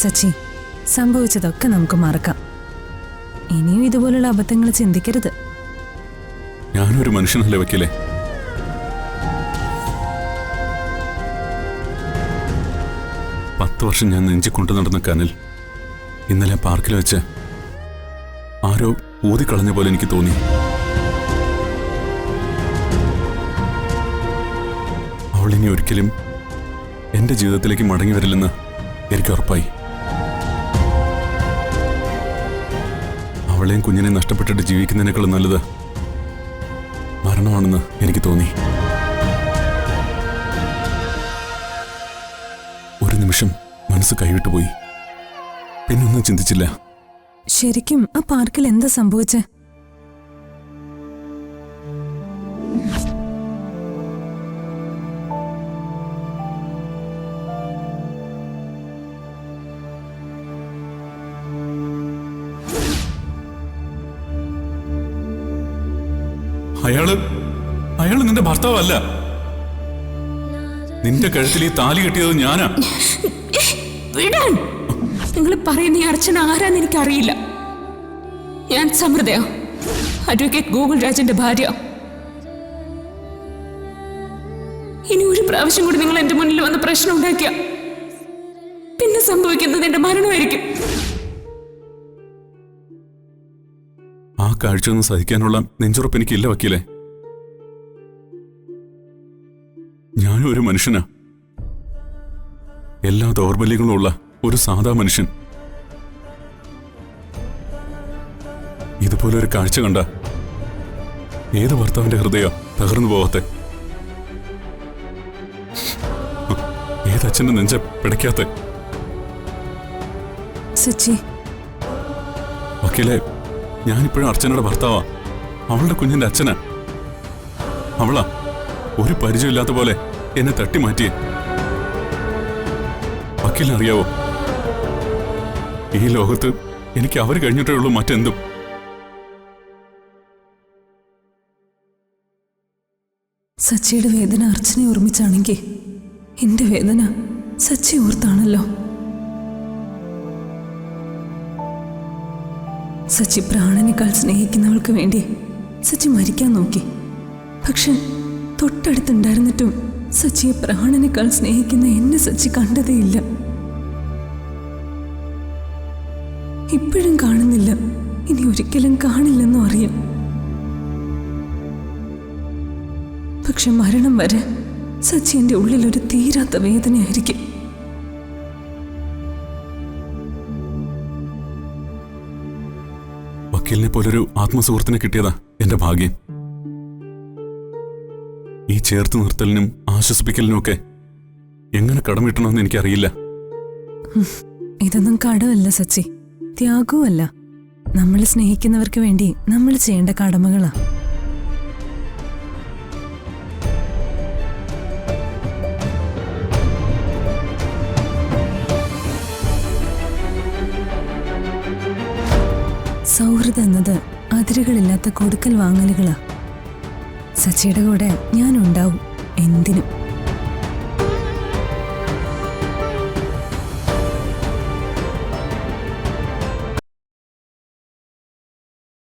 സച്ചി, സംഭവിച്ചതൊക്കെ നമുക്ക് മറക്കാം. ഇനിയും ഇതുപോലുള്ള അബദ്ധങ്ങൾ ചിന്തിക്കരുത്. ഞാനൊരു മനുഷ്യനല്ലേ വക്കീലേ. വർഷം ഞാൻ നെഞ്ചിക്കൊണ്ടു നടന്ന കനൽ ഇന്നലെ പാർക്കിൽ വെച്ച് ആരോ ഊതിക്കളഞ്ഞ പോലെ എനിക്ക് തോന്നി. അവളിനി ഒരിക്കലും എന്റെ ജീവിതത്തിലേക്ക് മടങ്ങി വരില്ലെന്ന് എനിക്ക് ഉറപ്പായി. അവളെയും കുഞ്ഞിനെ നഷ്ടപ്പെട്ടിട്ട് ജീവിക്കുന്നതിനേക്കാളും നല്ലത് മരണമാണെന്ന് എനിക്ക് തോന്നി. ഒരു നിമിഷം മനസ്സ് കൈവിട്ടുപോയി. പിന്നൊന്നും ചിന്തിച്ചില്ല. ശരിക്കും ആ പാർക്കിൽ എന്താ സംഭവിച്ചേ? അയാള് നിന്റെ ഭർത്താവല്ല. നിന്റെ കഴുത്തിൽ ഈ താലി കെട്ടിയത് ഞാനാ. നിങ്ങൾ പറയുന്ന ഈ അർച്ചന ആരാന്ന് എനിക്കറിയില്ല. ഞാൻ സമൃദ്ധയാ, അഡ്വക്കേറ്റ് ഗോകുൽ രാജന്റെ ഭാര്യ. ഇനി ഒരു പ്രാവശ്യം കൂടി നിങ്ങൾ എന്റെ മുന്നിൽ വന്ന് പ്രശ്നം ഉണ്ടാക്കിയ പിന്നെ സംഭവിക്കുന്നത് എന്റെ മരണമായിരിക്കും. ആ കാഴ്ചയൊന്നും സഹിക്കാനുള്ള നെഞ്ചുറപ്പ് എനിക്കില്ല വക്കീലെ. ഞാനും ഒരു മനുഷ്യനാ, എല്ലാ ദൗർബല്യങ്ങളും ഉള്ള ഒരു സാധാ മനുഷ്യൻ. ഇതുപോലെ ഒരു കാഴ്ച കണ്ട ഏത് ഭർത്താവിന്റെ ഹൃദയം തകർന്നു പോവാത്തെ? ഏതച്ഛന്റെ നെഞ്ച പിടയ്ക്കാത്തെ? സച്ചി, വക്കീലെ, ഞാനിപ്പോഴും അർച്ചനയുടെ ഭർത്താവാ, അവളുടെ കുഞ്ഞിന്റെ അച്ഛനാ. അവളാ ഒരു പരിചയമില്ലാത്ത പോലെ എന്നെ തട്ടിമാറ്റിയേ. വക്കീലിനറിയാവോ, ഈ ലോകത്ത് എനിക്ക് അവർ കഴിഞ്ഞിട്ടേ ഉള്ളൂ മറ്റെന്തും. സച്ചിയുടെ വേദന അർച്ചനെ ഓർമ്മിച്ചാണെങ്കിൽ എന്റെ വേദന സച്ചി ഓർത്താണല്ലോ. സച്ചി പ്രാണനേക്കാൾ സ്നേഹിക്കുന്നവൾക്ക് വേണ്ടി സച്ചി മരിക്കാൻ നോക്കി. പക്ഷെ തൊട്ടടുത്തുണ്ടായിരുന്നിട്ടും സച്ചിയെ പ്രാണനേക്കാൾ സ്നേഹിക്കുന്ന എന്നെ സച്ചി കണ്ടതേയില്ല. ഇപ്പോഴും കാണുന്നില്ല, ഇനി ഒരിക്കലും കാണില്ലെന്നും അറിയാം. പക്ഷെ മരണം വരെ സച്ചി എന്റെ ഉള്ളിൽ ഒരു തീരാത്ത വേദനയായിരിക്കും. വക്കീലിനെ പോലൊരു ആത്മസുഹൃത്തിനെ കിട്ടിയതാ എന്റെ ഭാഗ്യം. ഈ ചേർത്ത് നിർത്തലിനും ആശ്വസിപ്പിക്കലിനും ഒക്കെ എങ്ങനെ കടമിട്ടണമെന്ന് എനിക്കറിയില്ല. ഇതൊന്നും കടമല്ല സച്ചി, ത്യാഗവുമല്ല. നമ്മൾ സ്നേഹിക്കുന്നവർക്ക് വേണ്ടി നമ്മൾ ചെയ്യേണ്ട കടമകളാ. സൗഹൃദം എന്നത് അതിരുകളില്ലാത്ത കൊടുക്കൽ വാങ്ങലുകളാ. സച്ചിയുടെ കൂടെ ഞാനുണ്ടാവും എന്തിനും.